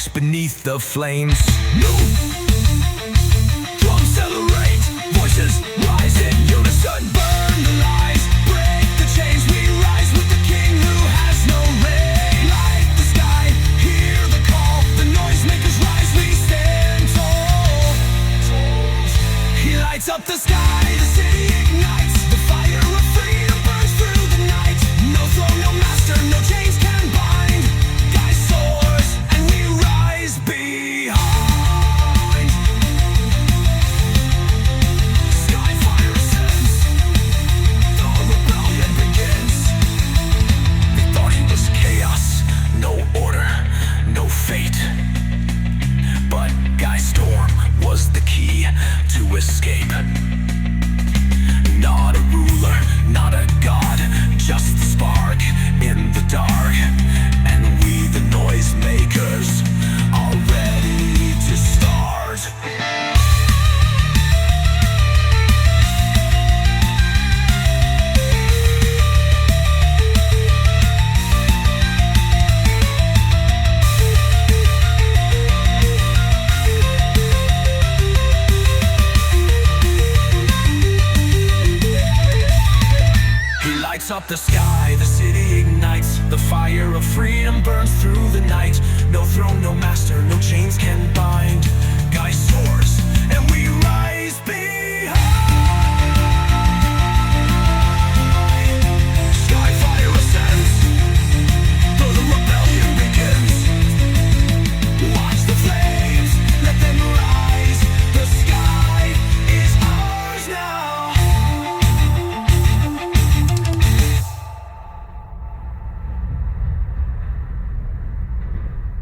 sinks beneath the flames. Move! Drums celebrate, voices rise in unison. Burn the lies, break the chains. We rise with the king who has no reign. Light the sky, hear the call. The noisemakers rise, we stand tall. He lights up the sky, the city ignites. The fire of freedom burns through the night. No throne, no master, no chains can bind. Guy soars, and we rise behind. Skyfire ascends, the rebellion begins. They thought he was chaos, no order, no fate. But Guy Storm was the key to escape. Not a ruler, not a god, just the spark in the dark. And we, the noisemakers, are ready to start. Lights up the sky, the city ignites. The fire of freedom burns through the night. No throne, no master, no chains can bind. Guy